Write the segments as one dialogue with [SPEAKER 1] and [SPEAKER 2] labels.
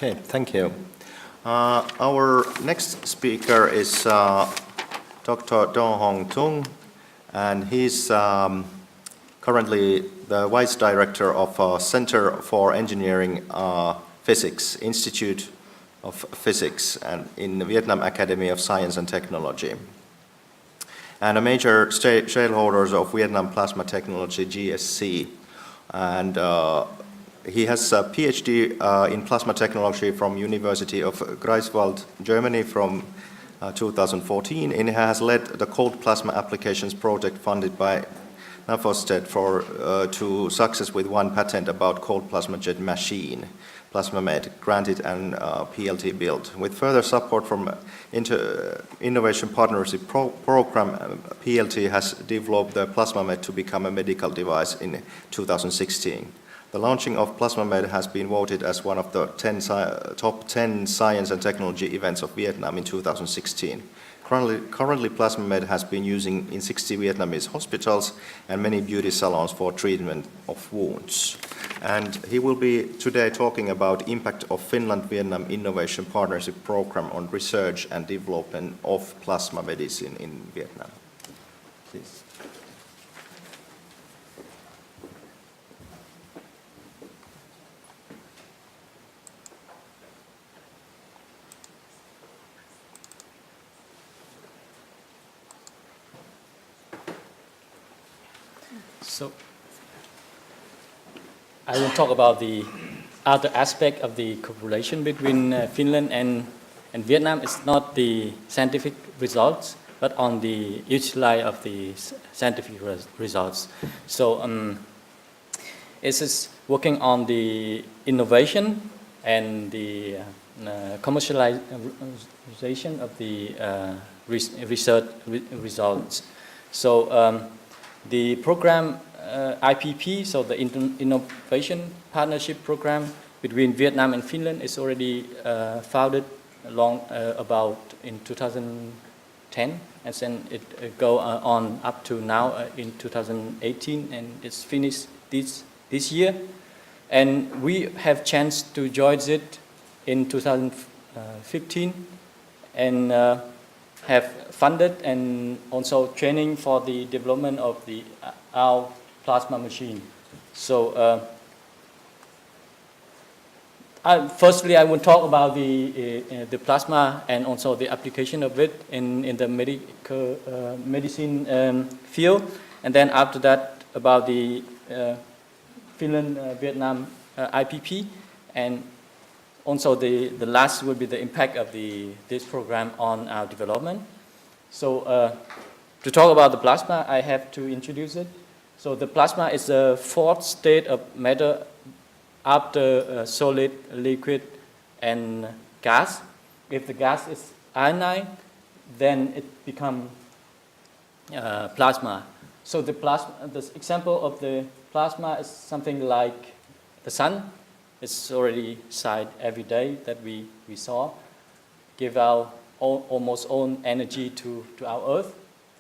[SPEAKER 1] Okay, thank you. Our next speaker is Dr. Tung, and he's currently the Vice Director of Center for Engineering Physics, Institute of Physics, and in Vietnam Academy of Science and Technology, and a major shareholder of Vietnam Plasma Technology, GSC, and he has a PhD in plasma technology from University of Greifswald, Germany from 2014, and he has led the cold plasma applications project funded by Navosted to success with one patent about cold plasma jet machine, Plâsma granted and PLT built. With further support from Innovation Partnership Program, PLT has developed the Plâsma to become a medical device in 2016. The launching of Plâsma has been voted as one of the top 10 science and technology events of Vietnam in 2016. Currently Plâsma has been used in 60 Vietnamese hospitals and many beauty salons for treatment of wounds. And he will be today talking about impact of Finland-Vietnam Innovation Partnership Program on research and development of plasma medicine in Vietnam. Please.
[SPEAKER 2] So, I will talk about the other aspect of the cooperation between Finland and Vietnam. It's not the scientific results, but on the utility of the scientific results. So, it is working on the innovation and the commercialization of the research results. So, the program IPP, so the Innovation Partnership Program between Vietnam and Finland, is already founded about in 2010, and then it go on up to now in 2018, and it's finished this year. And we have chance to join it in 2015, and have funded and also training for the development of our plasma machine. So firstly, I will talk about the plasma and also the application of it in the medicine field, and then after that about the Finland-Vietnam IPP, and also the last will be the impact of this program on our development. So to talk about the plasma, I have to introduce it. So the plasma is the fourth state of matter after solid, liquid, and gas. If the gas is ionized, then it becomes plasma. So the example of the plasma is something like the sun. It's already signed every day that we saw, give our almost own energy to our Earth,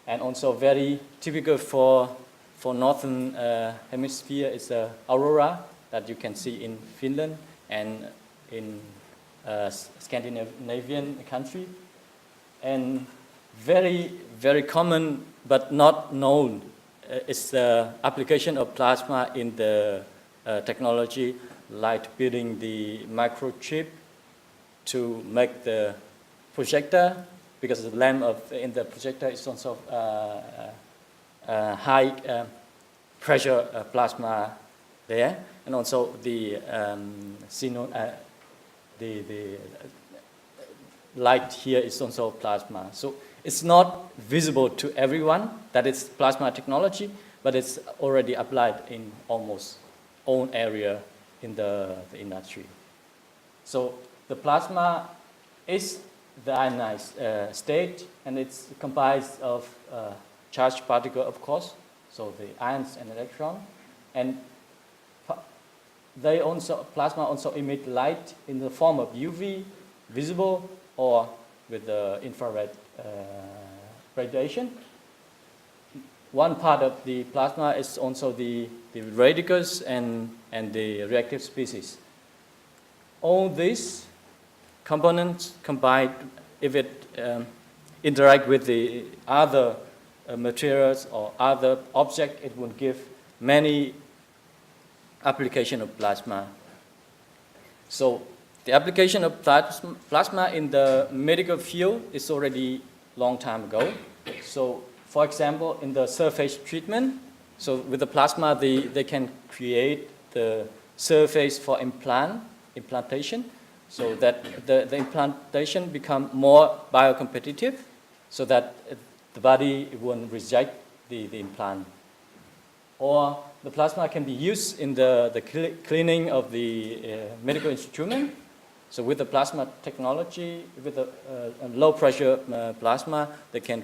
[SPEAKER 2] and also very typical for northern hemisphere is the aurora that you can see in Finland and in Scandinavian country, and very, very common but not known is the application of plasma in the technology, like building the microchip to make the projector, because the lamp in the projector is also high pressure plasma there, and also the light here is also plasma. So it's not visible to everyone that it's plasma technology, but it's already applied in almost all area in the industry. So the plasma is the ionized state, and it's comprised of charged particle, of course, so the ions and electron, and plasma also emit light in the form of UV, visible, or with the infrared radiation. One part of the plasma is also the radicals and the reactive species. All this components combined, if it interact with the other materials or other object, it will give many application of plasma. So the application of plasma in the medical field is already long time ago. So for example, in the surface treatment, so with the plasma, they can create the surface for implantation, so that the implantation become more biocompetitive, so that the body won't reject the implant. Or the plasma can be used in the cleaning of the medical instrument. So with the plasma technology, with a low pressure plasma, they can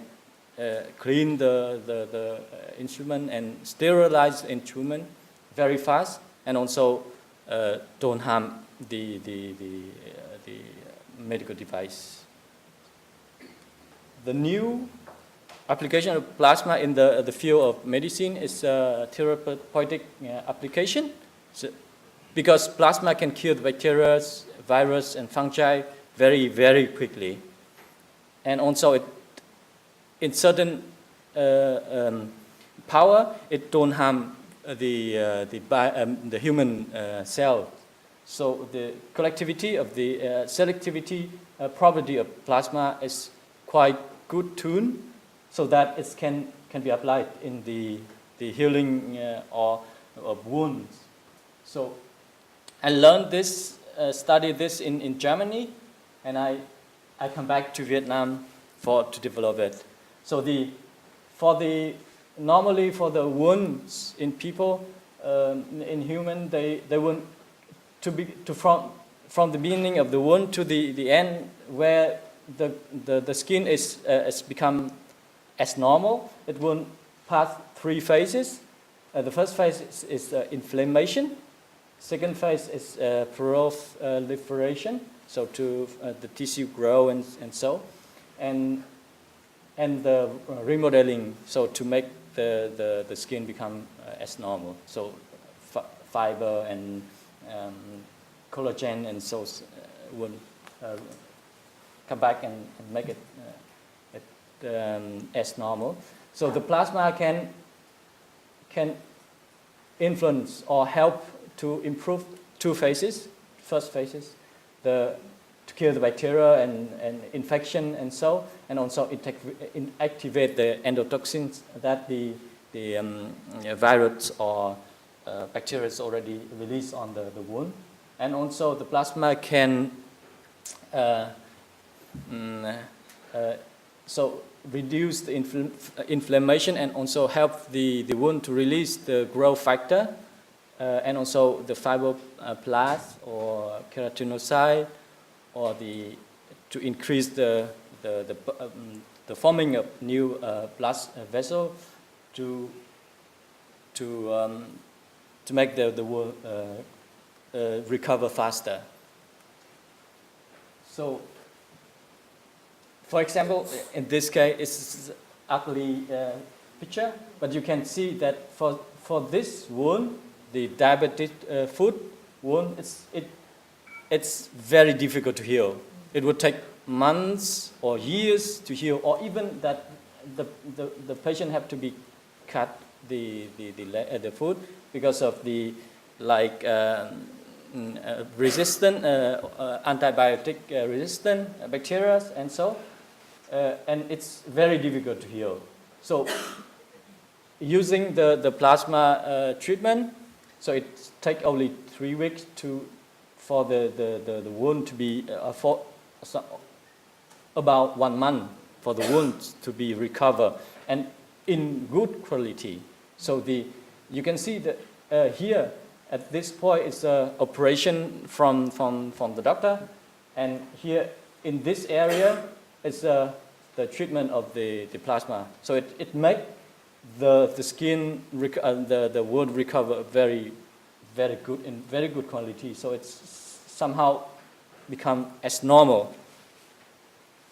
[SPEAKER 2] clean the instrument and sterilize the instrument very fast, and also don't harm the medical device. The new application of plasma in the field of medicine is a therapeutic application, so, because plasma can kill the bacteria, virus, and fungi very, very quickly. And also, in certain power, it don't harm the human cell. So the collectivity of the selectivity property of plasma is quite good tuned, so that it can be applied in the healing of wounds. So I learned this, studied this in Germany, and I come back to Vietnam to develop it. So normally for the wounds in people, in human, they want from the beginning of the wound to the end, where the skin is become as normal. It will pass 3 phases. The first phase is inflammation. Second phase is proliferation, so to the tissue grow and so, and the remodeling, so to make the skin become as normal. So fiber and collagen and so will come back and make it as normal. So the plasma can influence or help to improve 2 phases. First phases, to kill the bacteria and infection and so, and also activate the endotoxins that the virus or bacteria is already released on the wound. And also the plasma can so reduce the inflammation and also help the wound to release the growth factor, and also the fibroblast or keratinocyte, or to increase the forming of new blood vessel to make the wound recover faster. So, for example, in this case, it's an ugly picture, but you can see that for this wound, the diabetic foot wound, it's very difficult to heal. It would take months or years to heal, or even that the patient have to be cut the foot because of the resistant antibiotic resistant bacteria and so, and it's very difficult to heal. So using the plasma treatment, so it takes only 3 weeks for the wound to be about 1 month for the wound to be recovered and in good quality. So you can see that here at this point it's an operation from the doctor, and here in this area it's the treatment of the plasma. So it makes the skin the wound recover very good in very good quality. So it's somehow become as normal.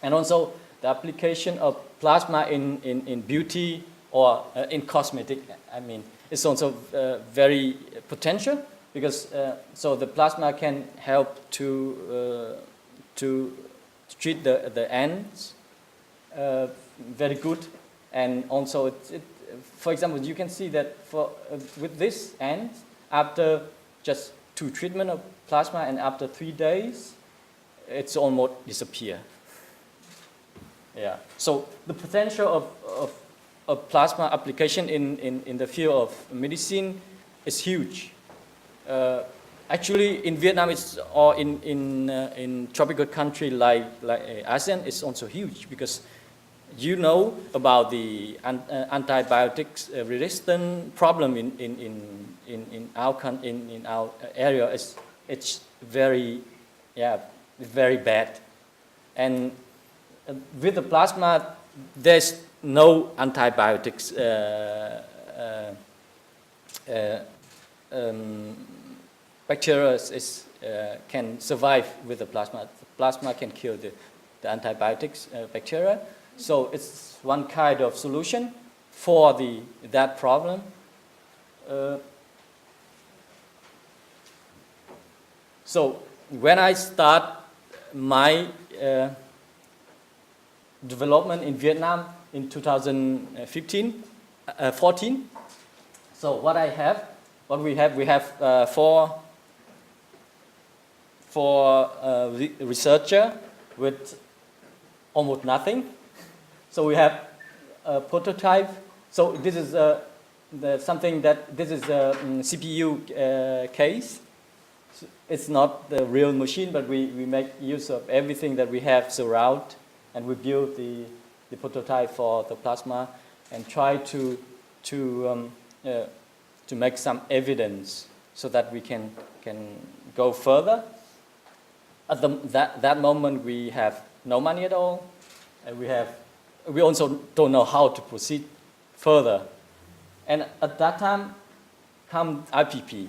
[SPEAKER 2] And also the application of plasma in beauty or in cosmetic, I mean, it's also very potential, because so the plasma can help to to treat the ants very good. And also, for example, you can see that with this ant, after just 2 treatment of plasma and after 3 days, it's almost disappear. Yeah. So the potential of plasma application in the field of medicine is huge. Actually, in Vietnam, or in tropical country like ASEAN, it's also huge, because you know about the antibiotics resistant problem in our area. It's very bad, and with the plasma, there's no antibiotics bacteria can survive with the plasma. The plasma can kill the antibiotics bacteria. So it's one kind of solution for that problem. So when I start my development in Vietnam in 2014. So what we have four researcher with almost nothing. So we have a prototype. So this is this is a CPU case. It's not the real machine, but we make use of everything that we have surround, and we build the prototype for the plasma and try to make some evidence so that we can go further. At that moment, we have no money at all, and we also don't know how to proceed further. And at that time, come IPP.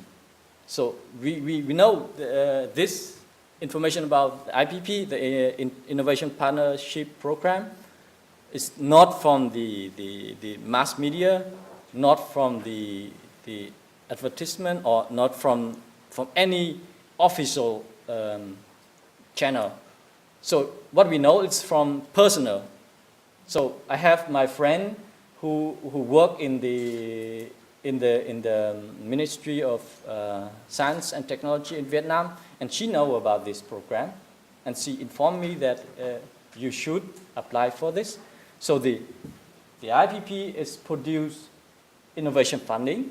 [SPEAKER 2] So we know this information about IPP, the Innovation Partnership Program, is not from the mass media, not from the advertisement, or not from any official channel. So what we know is from personal. So I have my friend who work in the Ministry of Science and Technology in Vietnam, and she know about this program, and she informed me that you should apply for this. So the IPP is produce innovation funding,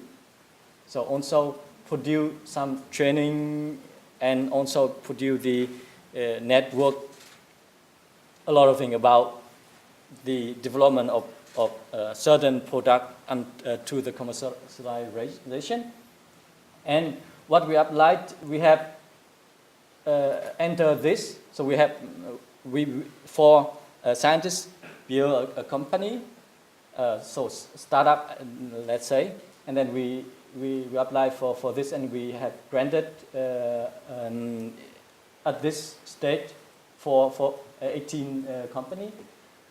[SPEAKER 2] so also produce some training, and also produce the network, a lot of things about the development of certain product to the commercialization. And what we applied, we have entered this. So we have four scientists build a company, so startup, let's say, and then we apply for this, and we have granted at this stage for 18 company.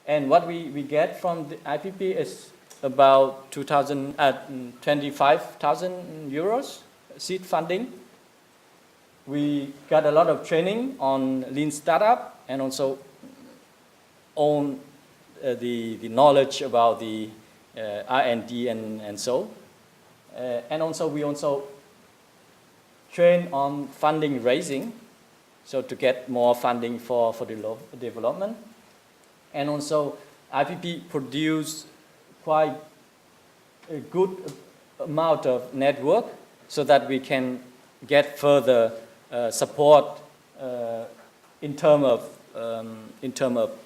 [SPEAKER 2] And what we get from the IPP is about 25,000 euros seed funding. We got a lot of training on lean startup, and also on the knowledge about the R&D and so. And also we also train on funding raising, so to get more funding for development. And also IPP produce quite a good amount of network, so that we can get further support in terms of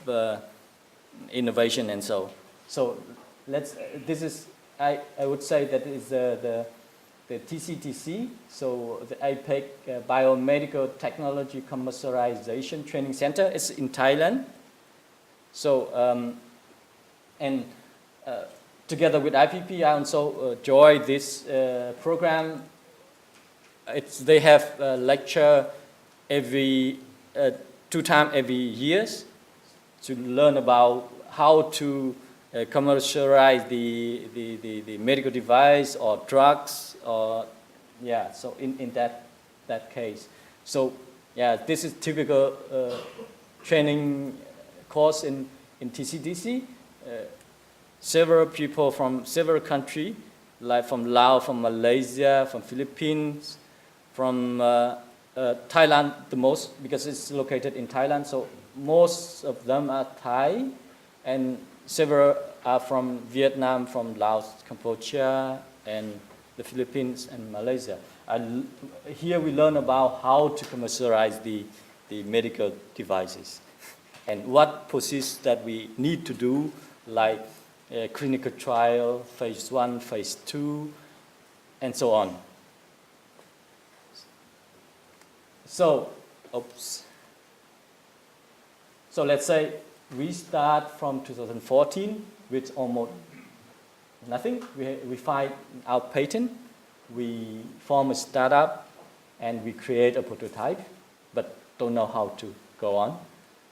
[SPEAKER 2] innovation and so. So this is, I would say that is the TCTC, so the APEC Biomedical Technology Commercialization Training Center. It's in Thailand. So together with IPP, I also joined this program. They have a lecture every 2 times every year to learn about how to commercialize the medical device or drugs, or so in that case. So Yeah, this is typical training course in TCDC. Several people from several countries, like from Laos, from Malaysia, from Philippines, from Thailand the most, because it's located in Thailand. So most of them are Thai, and several are from Vietnam, from Laos, Cambodia, and the Philippines and Malaysia. Here we learn about how to commercialize the medical devices and what process that we need to do, like clinical trial, phase 1, phase 2, and so on. So let's say we start from 2014 with almost nothing. We find our patent, we form a startup, and we create a prototype, but don't know how to go on.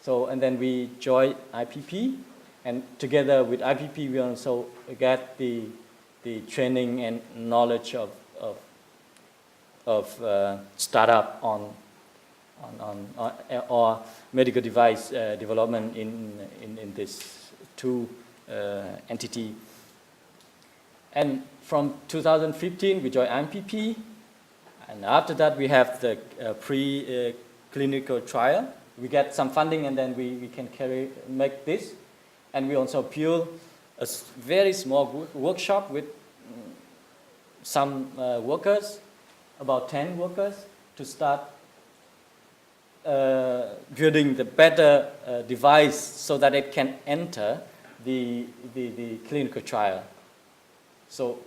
[SPEAKER 2] So, and then we join IPP, and together with IPP, we also get the training and knowledge of startup on or medical device development in this two entity. And from 2015, we joined IPP, and after that, we have the pre-clinical trial. We get some funding, and then we can make this. And we also build a very small workshop with some workers, about 10 workers, to start building the better device so that it can enter the clinical trial. So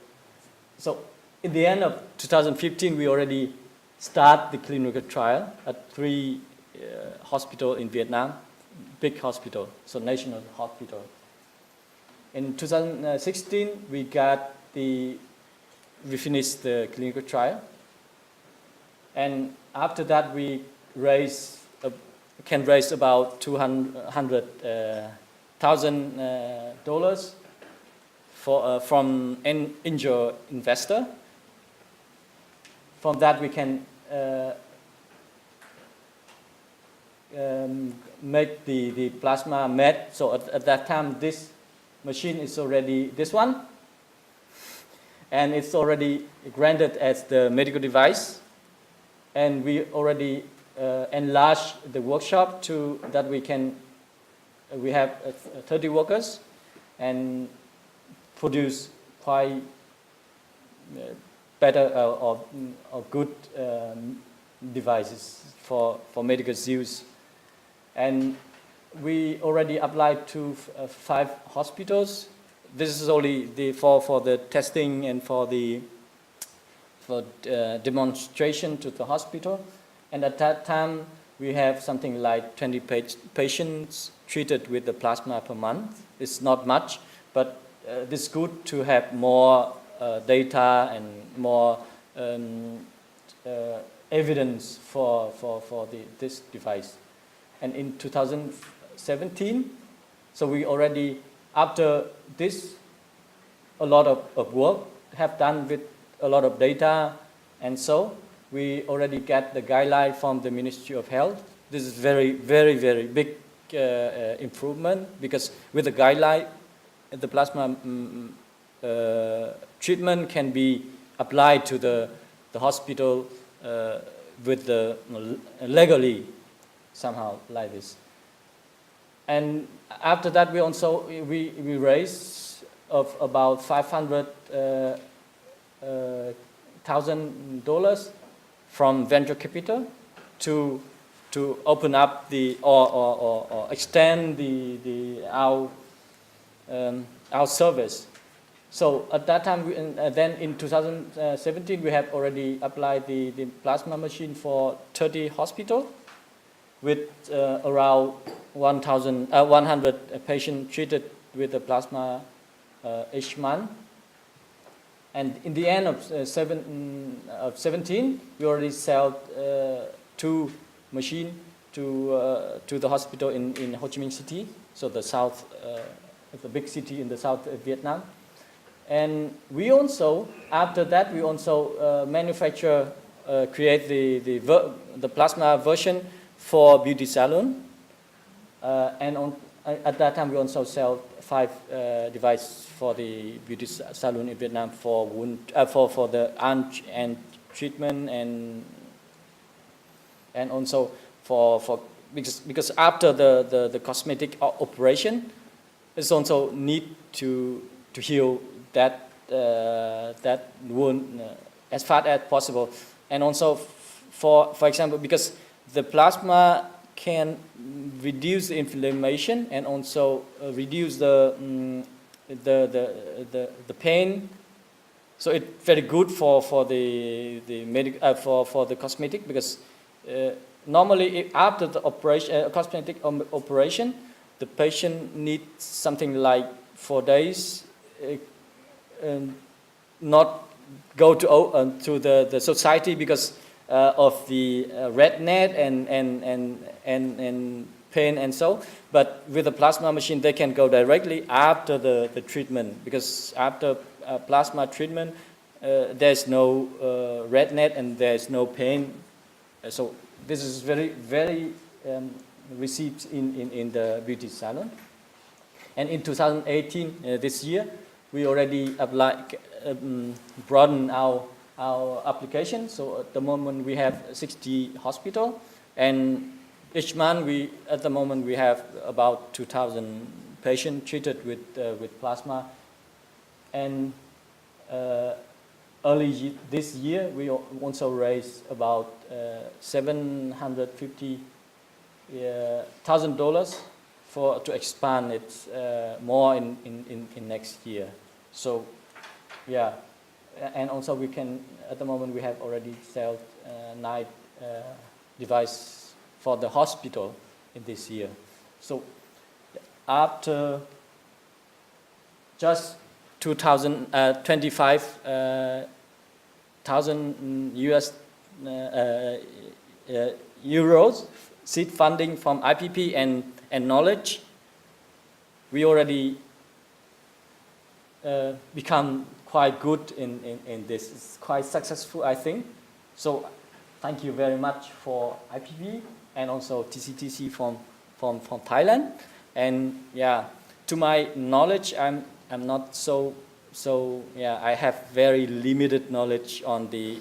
[SPEAKER 2] in the end of 2015, we already start the clinical trial at 3 hospitals in Vietnam, big hospital, so national hospital. In 2016, we finished the clinical trial, and after that, we can raise about $200,000 from an angel investor. From that, we can make the plasma med. So at that time, this machine is already this one, and it's already granted as the medical device. And we already enlarged the workshop to that we have 30 workers and produce quite better or good devices for medical use. And we already applied to 5 hospitals. This is only for the testing and for demonstration to the hospital. And at that time, we have something like 20 patients treated with the plasma per month. It's not much, but it's good to have more data and more evidence for this device. And in 2017, so we already, after this, a lot of work have done with a lot of data, and so we already get the guideline from the Ministry of Health. This is very, very, very big improvement, because with the guideline, the plasma treatment can be applied to the hospital with the legally somehow like this. And after that, we also we raised of about $500,000 from venture capital to open up or extend our service. So at that time, then in 2017, we have already applied the plasma machine for 30 hospitals with around 100 patients treated with the plasma each month. And in the end of 17, we already sold 2 machines to the hospital in Ho Chi Minh City, so the south, the big city in the south of Vietnam. And we also, after that, we also manufacture create the plasma version for beauty salon, and at that time we also sell 5 devices for the beauty salon in Vietnam for for the and treatment, and also for because after the cosmetic operation, it's also need to heal that that wound as fast as possible, and also for example, because the plasma can reduce the inflammation and also reduce the pain. So it's very good for the for the cosmetic, because normally after the operation, cosmetic operation, the patient needs something like 4 days, not go to the society because of the redness and pain and so. But with the plasma machine, they can go directly after the treatment, because after plasma treatment, there's no redness and there's no pain. So this is very received in the beauty salon. And in 2018, this year, we already broaden our application. So at the moment we have 60 hospitals, and each month at the moment we have about 2,000 patients treated with plasma. And early this year we also raised about $750,000 to expand it more in next year. So yeah, and also we can, at the moment we have already sold 9 devices for the hospital in this year. So after just 25,000 US euros seed funding from IPP and knowledge, we already become quite good in this. It's quite successful, I think. So thank you very much for IPP and also TCTC from Thailand. And yeah, to my knowledge, I'm not so yeah, I have very limited knowledge on the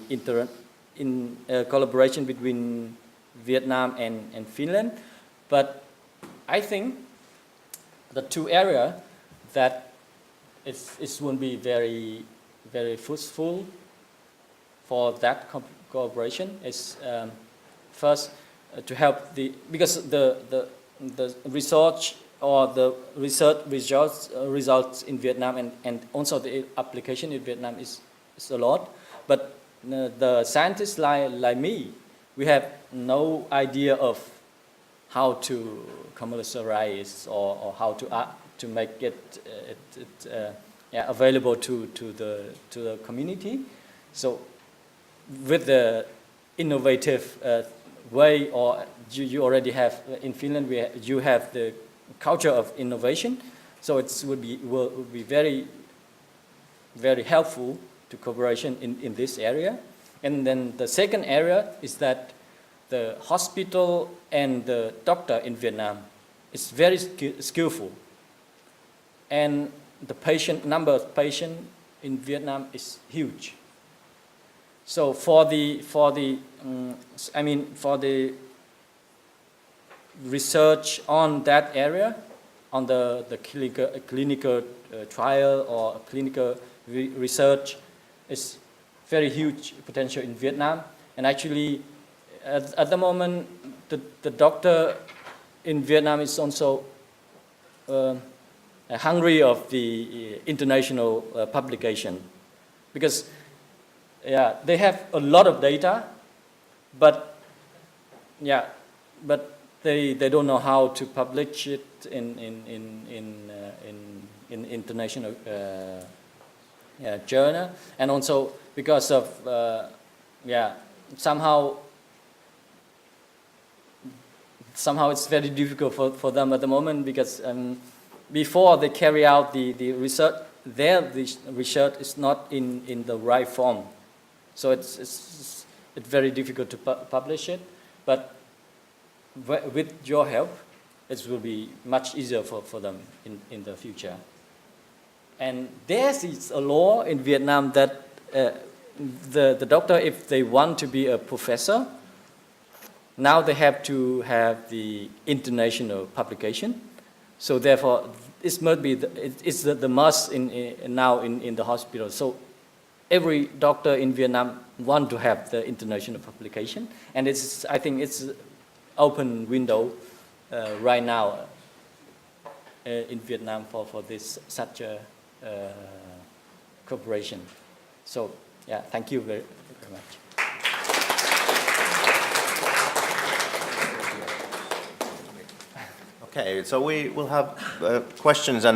[SPEAKER 2] collaboration between Vietnam and Finland. But I think the 2 areas that it will be very fruitful for that cooperation is first to help because the research or the research results in Vietnam and also the application in Vietnam is a lot, but the scientists like me, we have no idea of how to commercialize or how to make it available to the community. So with the innovative way, or you already have in Finland, you have the culture of innovation. So it will be very helpful to cooperation in this area. And then the second area is that the hospital and the doctor in Vietnam is very skillful, and the number of patients in Vietnam is huge. So for the research on that area, on the clinical trial or clinical research, is very huge potential in Vietnam. And actually, at the moment, the doctor in Vietnam is also hungry of the international publication, because they have a lot of data, but they don't know how to publish it in international journal, and also because of somehow it's very difficult for them at the moment, because before they carry out the research, the research is not in the right form. So it's it's very difficult to publish it, but with your help, it will be much easier for them in the future. And there is a law in Vietnam that the doctor, if they want to be a professor, now they have to have the international publication. So therefore, it must be it's the must now in the hospital. So every doctor in Vietnam want to have the international publication, and I think it's open window right now in Vietnam for this such a cooperation. So yeah, thank you very much.
[SPEAKER 1] Okay, so we will have questions and